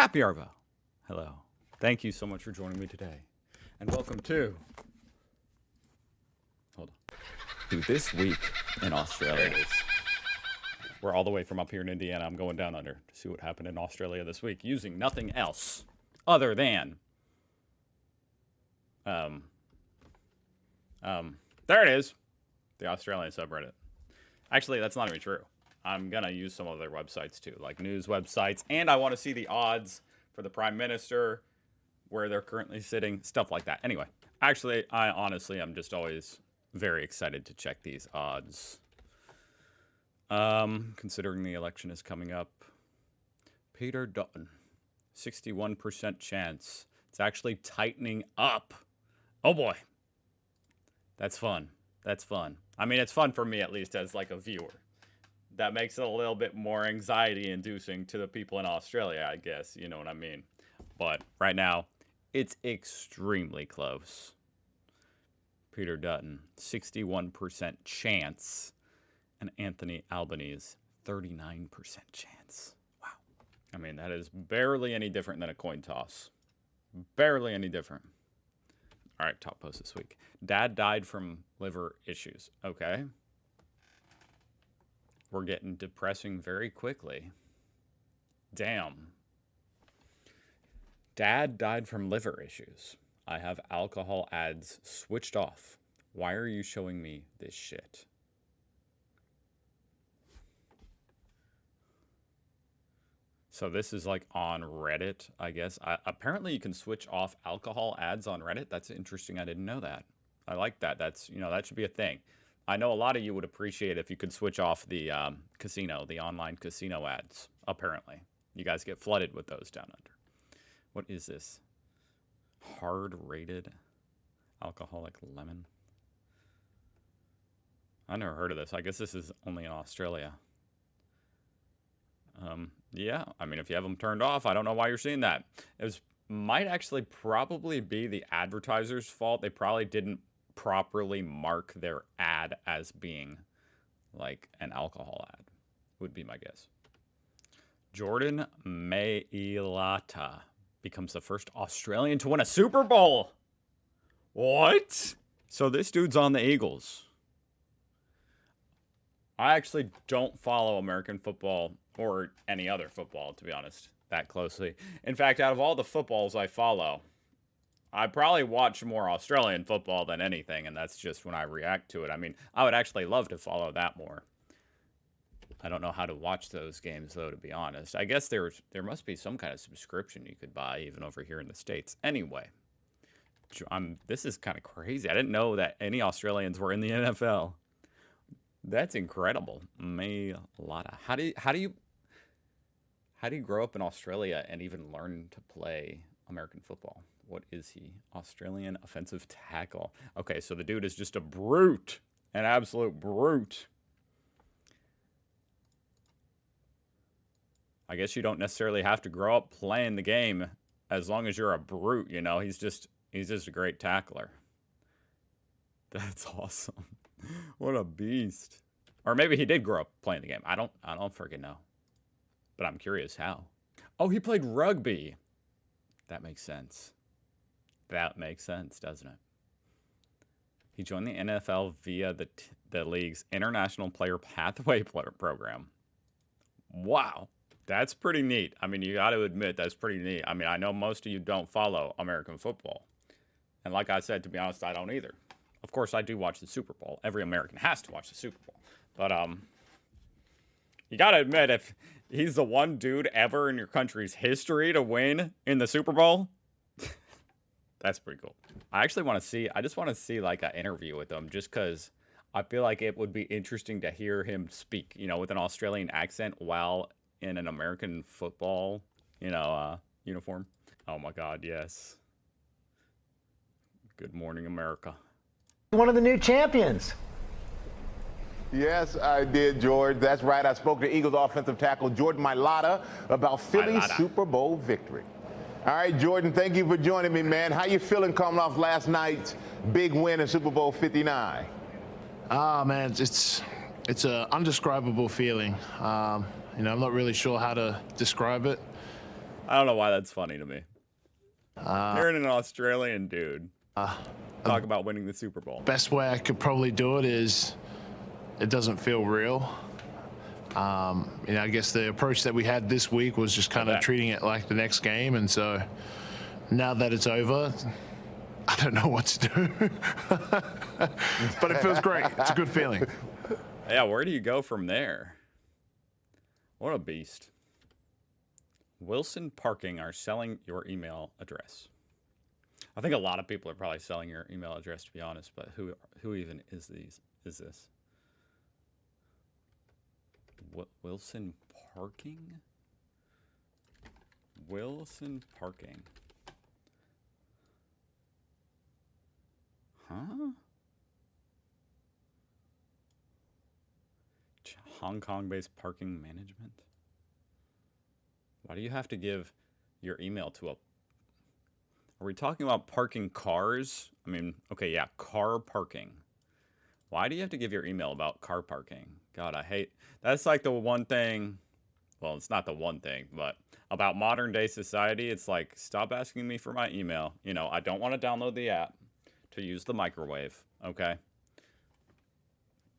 Happy Arvo. Hello. Thank you so much for joining me today. And welcome to... Hold on. Dude, this week in Australia is... We're all the way from up here in Indiana. I'm going down under to see what happened in Australia this week using nothing else other than... There it is. The Australian subreddit. Actually, that's not even true. I'm going to use some of their websites too, like news websites. And I want to see the odds for the Prime Minister, where they're currently sitting, stuff like that. Anyway, actually, I honestly am just always very excited to check these odds. Considering the election is coming up. Peter Dutton, 61% chance. It's actually tightening up. Oh boy. That's fun. That's fun. I mean, it's fun for me, at least, as like a viewer. That makes it a little bit more anxiety-inducing to the people in Australia, I guess. You know what I mean? But right now, it's extremely close. Peter Dutton, 61% chance. And Anthony Albanese, 39% chance. Wow. I mean, that is barely any different than a coin toss. Barely any different. All right, top post this week. Dad died from liver issues. Okay. We're getting depressing very quickly. Damn. Dad died from liver issues. I have alcohol ads switched off. Why are you showing me this shit? So this is like on Reddit, I guess. Apparently you can switch off alcohol ads on Reddit. That's interesting. I didn't know that. I like that. That's, you know, that should be a thing. I know a lot of you would appreciate if you could switch off the casino, the online casino ads, apparently. You guys get flooded with those down under. What is this? Hard-rated alcoholic lemon? I never heard of this. I guess this is only in Australia. Yeah, I mean, if you have them turned off, I don't know why you're seeing that. Might actually probably be the advertiser's fault. They probably didn't properly mark their ad as being like an alcohol ad, would be my guess. Jordan Mailata becomes the first Australian to win a Super Bowl. What? So this dude's on the Eagles. I actually don't follow American football or any other football, to be honest, that closely. In fact, out of all the footballs I follow, I probably watch more Australian football than anything, and that's just when I react to it. I mean, I would actually love to follow that more. I don't know how to watch those games, though, to be honest. I guess there must be some kind of subscription you could buy, even over here in the States. Anyway, this is kind of crazy. I didn't know that any Australians were in the NFL. That's incredible. Mailata. How do you grow up in Australia and even learn to play American football? What is he? Australian offensive tackle. Okay, so the dude is just a brute. An absolute brute. I guess you don't necessarily have to grow up playing the game as long as you're a brute, you know. He's just a great tackler. That's awesome. What a beast. Or maybe he did grow up playing the game. I don't freaking know. But I'm curious how. Oh, he played rugby. That makes sense. That makes sense, doesn't it? He joined the NFL via the league's International Player Pathway program. Wow. That's pretty neat. I mean, you got to admit, that's pretty neat. I mean, I know most of you don't follow American football. And like I said, to be honest, I don't either. Of course, I do watch the Super Bowl. Every American has to watch the Super Bowl. But you got to admit, if he's the one dude ever in your country's history to win in the Super Bowl, that's pretty cool. I just want to see like an interview with him, just because I feel like it would be interesting to hear him speak, you know, with an Australian accent while in an American football, you know, uniform. Oh my God, yes. Good morning, America. One of the new champions. Yes, I did, George. That's right. I spoke to Eagles offensive tackle Jordan Mailata about Philly's Super Bowl victory. All right, Jordan, thank you for joining me, man. How you feeling coming off last night's big win in Super Bowl 59? Man, it's an undescribable feeling. You know, I'm not really sure how to describe it. I don't know why that's funny to me. Hearing an Australian dude talk about winning the Super Bowl. Best way I could probably do it is it doesn't feel real. I guess the approach that we had this week was just kind of treating it like the next game. And so now that it's over, I don't know what to do. But it feels great. It's a good feeling. Yeah, where do you go from there? What a beast. Wilson Parking are selling your email address. I think a lot of people are probably selling your email address, to be honest, but who even is this? What, Wilson Parking? Wilson Parking. Huh? Hong Kong-based parking management? Why do you have to give your email to a... Are we talking about parking cars? I mean, okay, yeah, car parking. Why do you have to give your email about car parking? God, I hate... That's like the one thing... Well, it's not the one thing, but about modern day society, it's like, stop asking me for my email. You know, I don't want to download the app to use the microwave, okay?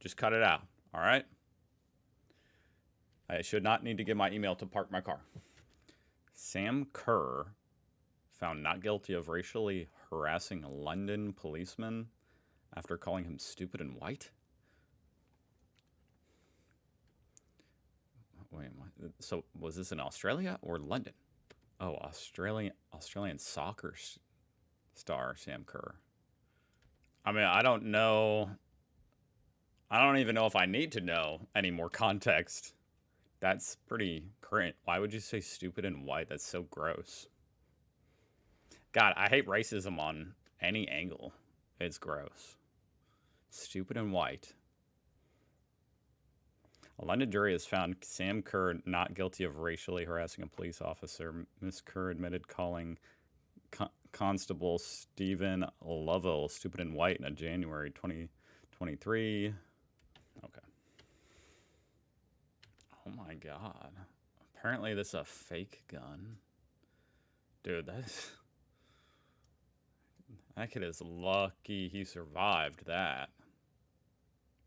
Just cut it out, all right? I should not need to give my email to park my car. Sam Kerr found not guilty of racially harassing a London policeman after calling him stupid and white. Wait, what? So was this in Australia or London? Oh, Australian soccer star Sam Kerr. I mean, I don't know. I don't even know if I need to know any more context. That's pretty current. Why would you say stupid and white? That's so gross. God, I hate racism on any angle. It's gross. Stupid and white. A London jury has found Sam Kerr not guilty of racially harassing a police officer. Ms. Kerr admitted calling Constable Stephen Lovell stupid and white in a January 2023. Okay. Oh my god. Apparently this is a fake gun. Dude, that kid is lucky he survived that.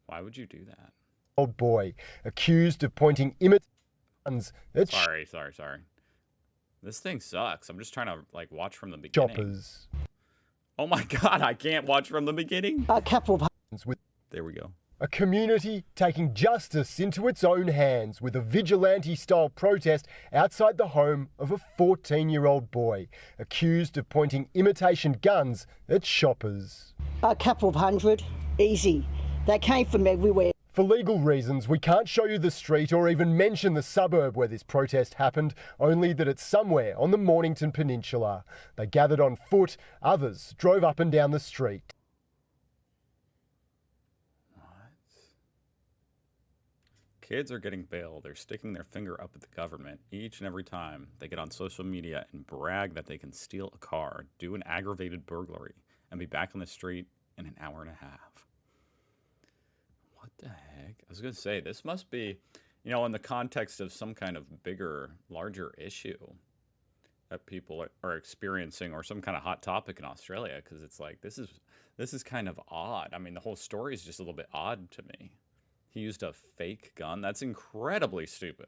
Why would you do that? Old boy accused of pointing guns at Sorry. This thing sucks. I'm just trying to like watch from the beginning. shoppers. Oh my god, I can't watch from the beginning. A couple of With There we go. a community taking justice into its own hands with a vigilante-style protest outside the home of a 14-year-old boy accused of pointing imitation guns at shoppers. a couple of hundred, easy. They came from everywhere. For legal reasons, we can't show you the street or even mention the suburb where this protest happened, only that it's somewhere on the Mornington Peninsula. They gathered on foot, others drove up and down the street. Kids are getting bail. They're sticking their finger up at the government each and every time they get on social media and brag that they can steal a car, do an aggravated burglary, and be back on the street in an hour and a half. What the heck? I was going to say, this must be, you know, in the context of some kind of bigger, larger issue that people are experiencing or some kind of hot topic in Australia, because it's like, this is kind of odd. I mean, the whole story is just a little bit odd to me. He used a fake gun. That's incredibly stupid.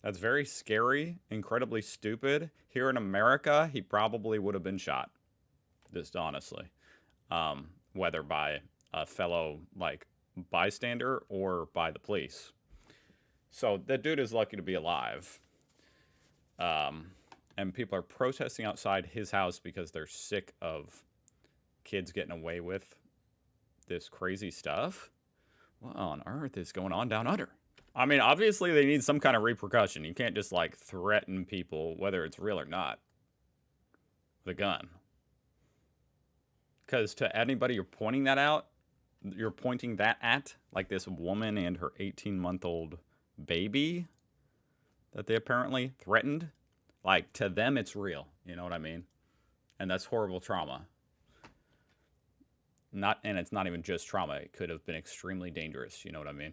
That's very scary, incredibly stupid. Here in America, he probably would have been shot, just honestly. Whether by a fellow, like, bystander or by the police. So that dude is lucky to be alive. And people are protesting outside his house because they're sick of kids getting away with this crazy stuff. What on earth is going on down under? I mean, obviously they need some kind of repercussion. You can't just, like, threaten people, whether it's real or not, with a gun. Because to anybody you're pointing that at, like this woman and her 18-month-old baby that they apparently threatened, like, to them it's real. You know what I mean? And that's horrible trauma. And it's not even just trauma. It could have been extremely dangerous. You know what I mean?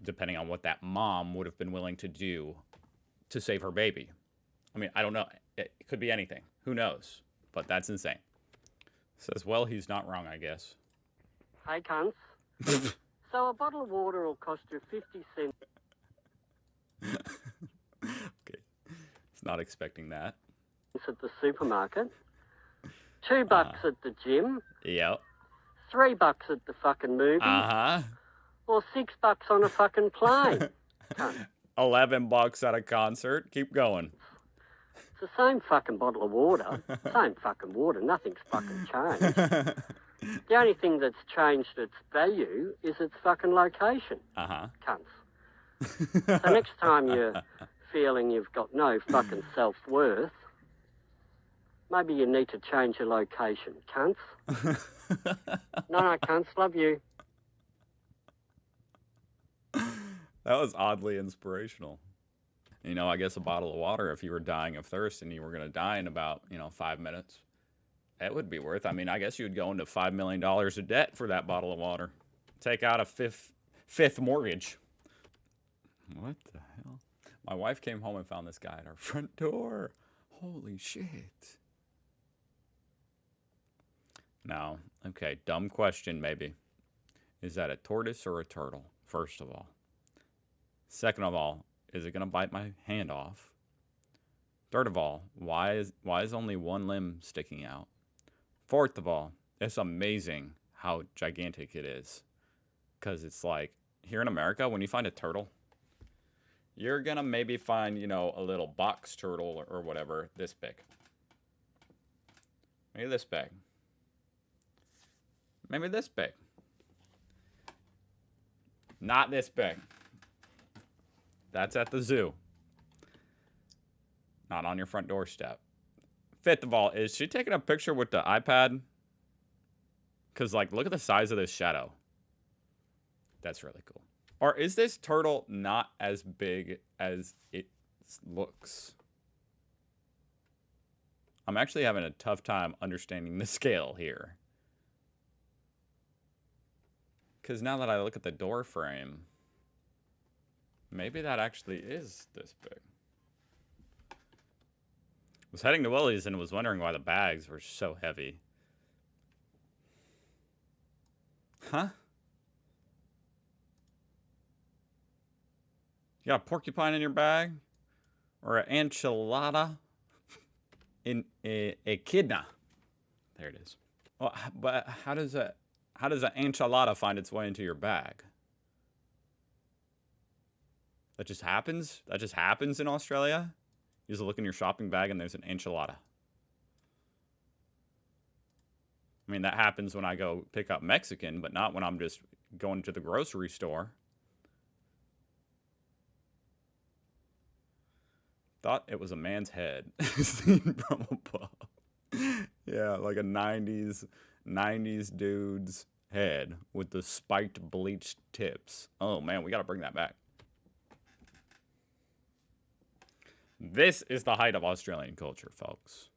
Depending on what that mom would have been willing to do to save her baby. I mean, I don't know. It could be anything. Who knows? But that's insane. Says, well, he's not wrong, I guess. Hey, cunts. So a bottle of water will cost you 50 cents. Okay. He's not expecting that. At the supermarket. $2 at the gym. Yep. $3 at the fucking movie. Uh-huh. Or $6 on a fucking plane. Cunt. $11 at a concert. Keep going. It's the same fucking bottle of water. Same fucking water. Nothing's fucking changed. The only thing that's changed its value is its fucking location. Uh-huh. Cunts. So next time you're feeling you've got no fucking self-worth, maybe you need to change your location. Cunts. No, cunts. Love you. That was oddly inspirational. You know, I guess a bottle of water, if you were dying of thirst and you were going to die in about, 5 minutes, it would be worth. I mean, I guess you would go into $5 million of debt for that bottle of water. Take out a fifth mortgage. What the hell? My wife came home and found this guy at our front door. Holy shit. Now, okay, dumb question maybe. Is that a tortoise or a turtle, first of all? Second of all, is it going to bite my hand off? Third of all, why is only one limb sticking out? Fourth of all, it's amazing how gigantic it is. Because it's like, here in America, when you find a turtle, you're going to maybe find, a little box turtle or whatever this big. Maybe this big. Maybe this big. Not this big. That's at the zoo. Not on your front doorstep. Fifth of all, is she taking a picture with the iPad? Because, look at the size of this shadow. That's really cool. Or is this turtle not as big as it looks? I'm actually having a tough time understanding the scale here. Because now that I look at the door frame, maybe that actually is this big. I was heading to Willie's and was wondering why the bags were so heavy. Huh? You got a porcupine in your bag? Or an enchilada? In a echidna. There it is. Well, but how does an enchilada find its way into your bag? That just happens? That just happens in Australia? You just look in your shopping bag and there's an enchilada. I mean, that happens when I go pick up Mexican, but not when I'm just going to the grocery store. Thought it was a man's head seen from above. Yeah, like a 90s dude's head with the spiked bleached tips. Oh man, we gotta bring that back. This is the height of Australian culture, folks.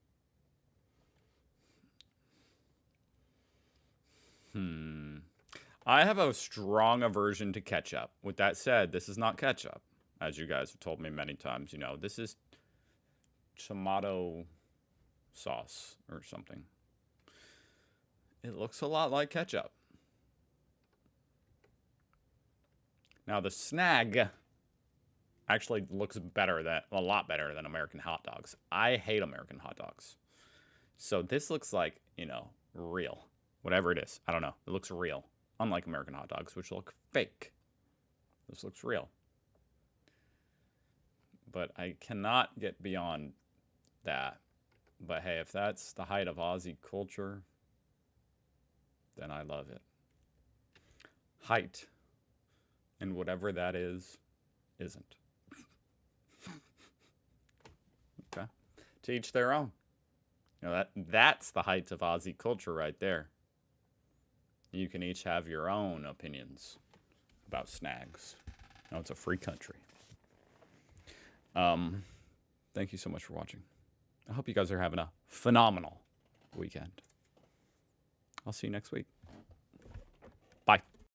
I have a strong aversion to ketchup. With that said, this is not ketchup. As you guys have told me many times, this is tomato sauce or something. It looks a lot like ketchup. Now the Snag actually looks a lot better than American hot dogs. I hate American hot dogs. So this looks like, real. Whatever it is. I don't know. It looks real. Unlike American hot dogs, which look fake. This looks real. But I cannot get beyond that. But hey, if that's the height of Aussie culture, then I love it. Height. And whatever that is, isn't. Okay. To each their own. That's the height of Aussie culture right there. You can each have your own opinions about snags. It's a free country. Thank you so much for watching. I hope you guys are having a phenomenal weekend. I'll see you next week. Bye.